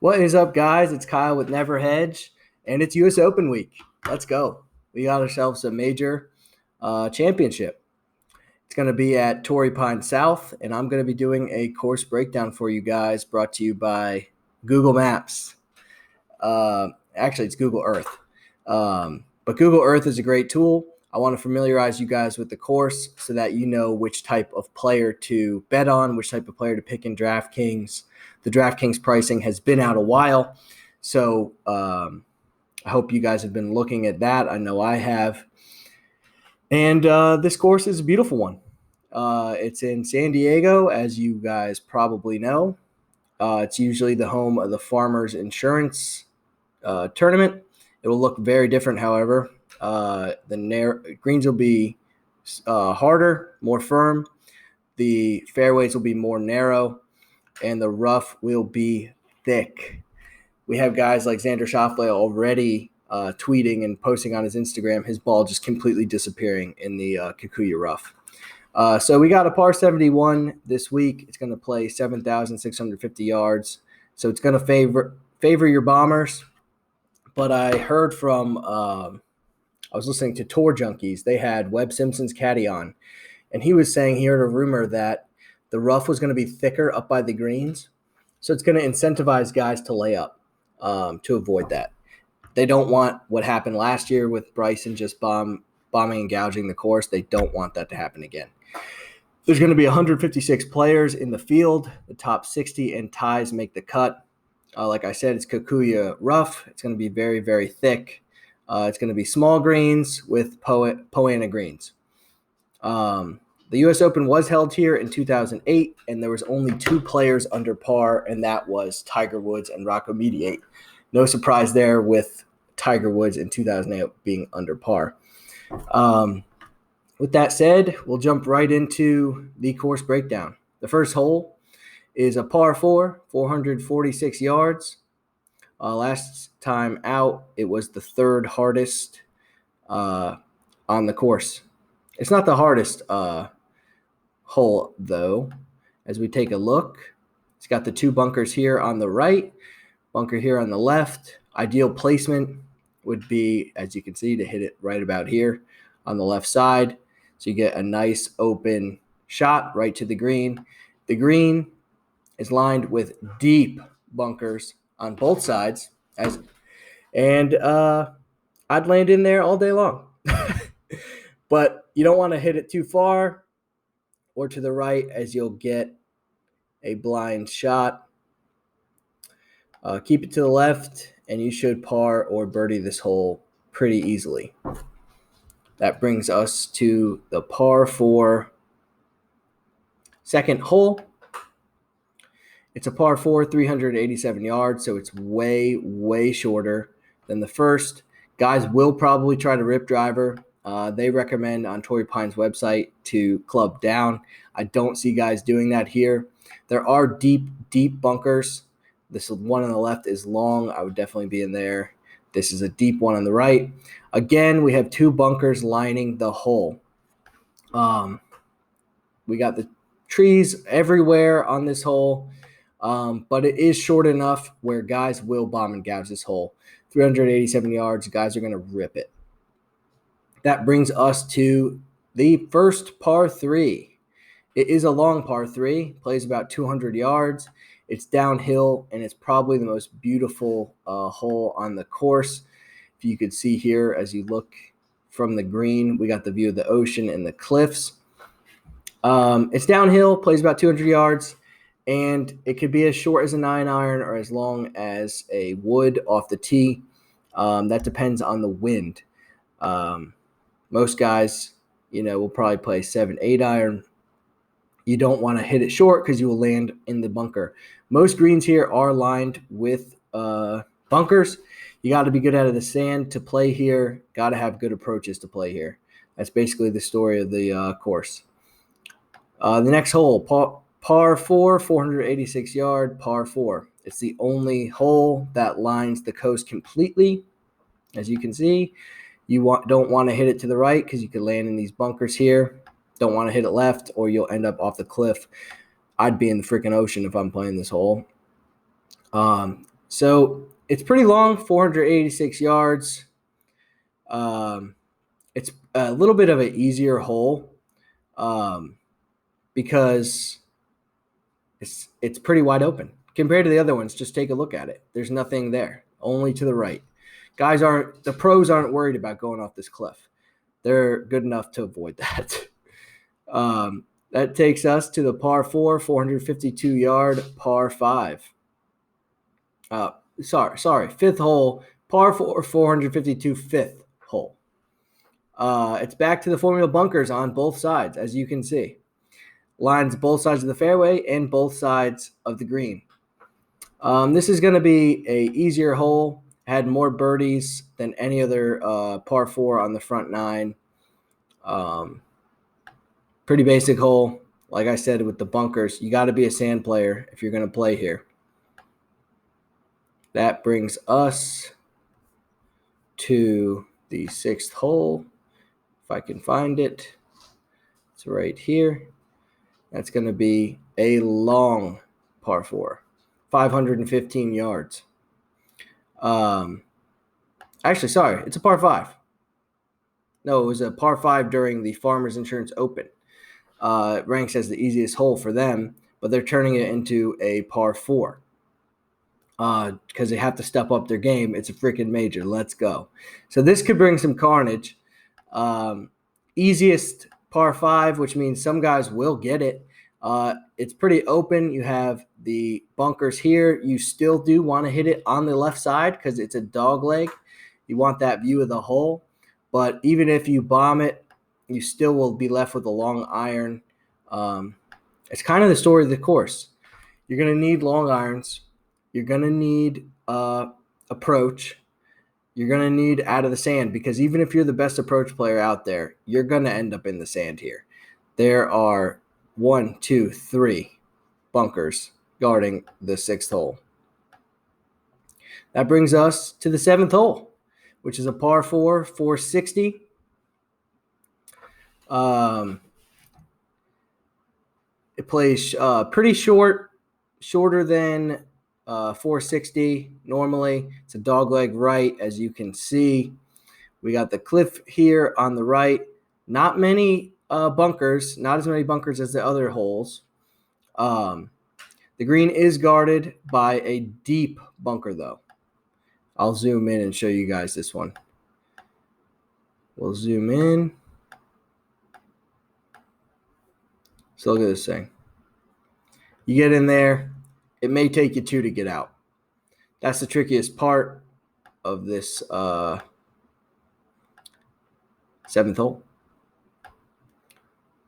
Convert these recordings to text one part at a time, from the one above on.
What is up, guys? It's Kyle with Never Hedge, and it's U.S. Open week. Let's go. We got ourselves a major championship. It's going to be at Torrey Pines South, and I'm going to be doing a course breakdown for you guys brought to you by Google Maps. Actually, it's Google Earth. But Google Earth is a great tool. I want to familiarize you guys with the course so that you know which type of player to bet on, which type of player to pick in DraftKings. The DraftKings pricing has been out a while, so I hope you guys have been looking at that. I know I have. And this course is a beautiful one. It's in San Diego, as you guys probably know. It's usually the home of the Farmers Insurance tournament. It will look very different, however. The greens will be harder, more firm. The fairways will be more narrow, and the rough will be thick. We have guys like Xander Schauffele already tweeting and posting on his Instagram his ball just completely disappearing in the Kikuyu rough. So we got a par 71 this week. It's going to play 7,650 yards. So it's going to favor your bombers. But I heard from I was listening to Tour Junkies. They had Webb Simpson's caddy on, and he was saying he heard a rumor that the rough was going to be thicker up by the greens. So it's going to incentivize guys to lay up to avoid that. They don't want what happened last year with Bryson just bombing and gouging the course. They don't want that to happen again. There's going to be 156 players in the field. The top 60 and ties make the cut. Like I said, it's Kikuyu rough. It's going to be very, very thick. It's going to be small greens with Poana greens. The U.S. Open was held here in 2008, and there was only two players under par, and that was Tiger Woods and Rocco Mediate. No surprise there with Tiger Woods in 2008 being under par. With that said, we'll jump right into the course breakdown. The first hole is a par 4, 446 yards. Last time out, it was the third hardest on the course. It's not the hardest hole, though. As we take a look, it's got the two bunkers here on the right, bunker here on the left. Ideal placement would be, as you can see, to hit it right about here on the left side. So you get a nice open shot right to the green. The green is lined with deep bunkers on both sides, and I'd land in there all day long. But you don't want to hit it too far or to the right, as you'll get a blind shot. Keep it to the left, and you should par or birdie this hole pretty easily. That brings us to the par 4 second hole. It's a par 4, 387 yards, so it's way, way shorter than the first. Guys will probably try to rip driver. They recommend on Torrey Pines' website to club down. I don't see guys doing that here. There are deep, deep bunkers. This one on the left is long. I would definitely be in there. This is a deep one on the right. Again, we have two bunkers lining the hole. We got the trees everywhere on this hole, but it is short enough where guys will bomb and gouge this hole. 387 yards, guys are going to rip it. That brings us to the first par 3. It is a long par 3, plays about 200 yards. It's downhill, and it's probably the most beautiful hole on the course. If you could see here, as you look from the green, we got the view of the ocean and the cliffs. It's downhill, plays about 200 yards, and it could be as short as a 9-iron or as long as a wood off the tee. That depends on the wind. Most guys, will probably play 7, 8-iron. You don't want to hit it short because you will land in the bunker. Most greens here are lined with bunkers. You got to be good out of the sand to play here. Got to have good approaches to play here. That's basically the story of the course. The next hole, par 4, 486 yard, par 4. It's the only hole that lines the coast completely. As you can see, you don't want to hit it to the right because you could land in these bunkers here. Don't want to hit it left or you'll end up off the cliff. I'd be in the freaking ocean if I'm playing this hole. So it's pretty long, 486 yards. It's a little bit of an easier hole because it's pretty wide open compared to the other ones. Just take a look at it. There's nothing there, only to the right. The pros aren't worried about going off this cliff. They're good enough to avoid that. That takes us to the par 4, 452-yard par 5. Fifth hole, par 4, 452, fifth hole. It's back to the formula bunkers on both sides, as you can see. Lines both sides of the fairway and both sides of the green. This is going to be a easier hole. Had more birdies than any other par 4 on the front 9. Pretty basic hole. Like I said, with the bunkers, you got to be a sand player if you're going to play here. That brings us to the 6th hole. If I can find it, it's right here. That's going to be a long par 4, 515 yards. Actually, sorry, it's a par 5. No, it was a par 5 during the Farmers Insurance Open. It ranks as the easiest hole for them, but they're turning it into a par 4 because they have to step up their game. It's a freaking major. Let's go. So this could bring some carnage. Easiest par 5, which means some guys will get it. It's pretty open. You have the bunkers here. You still do want to hit it on the left side because it's a dog leg. You want that view of the hole. But even if you bomb it, you still will be left with a long iron. It's kind of the story of the course. You're going to need long irons. You're going to need approach. You're going to need out of the sand because even if you're the best approach player out there, you're going to end up in the sand here. There are 1, 2, 3 bunkers guarding the 6th hole. That brings us to the 7th hole, which is a par 4, 460. It plays pretty shorter than 460 normally. It's a dogleg right, as you can see. We got the cliff here on the right. Not many bunkers, not as many bunkers as the other holes. The green is guarded by a deep bunker, though. I'll zoom in and show you guys this one. We'll zoom in. So look at this thing. You get in there, it may take you 2 to get out. That's the trickiest part of this 7th hole.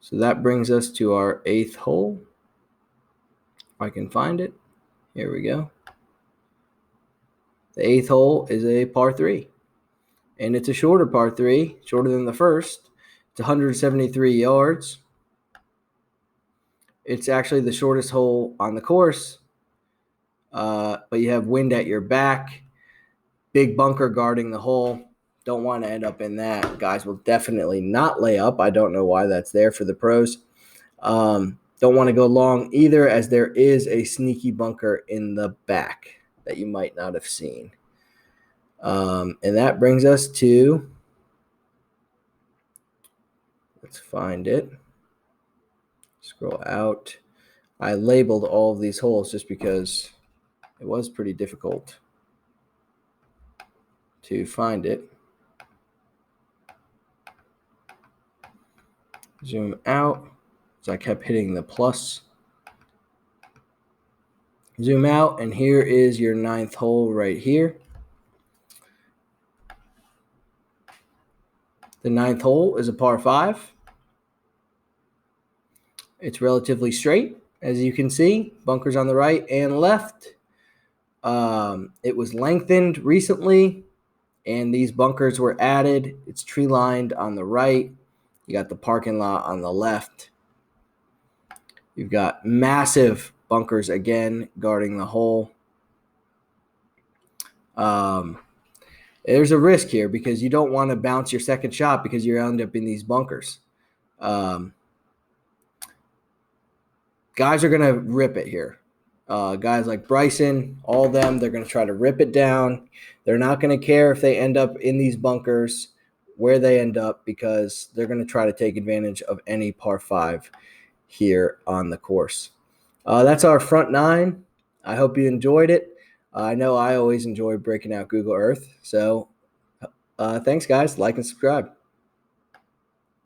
So that brings us to our 8th hole. If I can find it. Here we go. The 8th hole is a par 3. And it's a shorter par 3, shorter than the first. It's 173 yards. It's actually the shortest hole on the course. But you have wind at your back. Big bunker guarding the hole. Don't want to end up in that. Guys will definitely not lay up. I don't know why that's there for the pros. Don't want to go long either, as there is a sneaky bunker in the back that you might not have seen. And that brings us to, let's find it. Scroll out. I labeled all of these holes just because it was pretty difficult to find it. Zoom out. So I kept hitting the plus. Zoom out, and here is your 9th hole right here. The 9th hole is a par 5. It's relatively straight, as you can see. Bunkers on the right and left. It was lengthened recently, and these bunkers were added. It's tree-lined on the right. You got the parking lot on the left. You've got massive bunkers again guarding the hole. There's a risk here because you don't want to bounce your second shot because you end up in these bunkers. Guys are going to rip it here. Guys like Bryson, all of them, they're going to try to rip it down. They're not going to care if they end up in these bunkers, where they end up, because they're going to try to take advantage of any par five here on the course. That's our front nine. I hope you enjoyed it. I know I always enjoy breaking out Google Earth. So thanks, guys. Like and subscribe.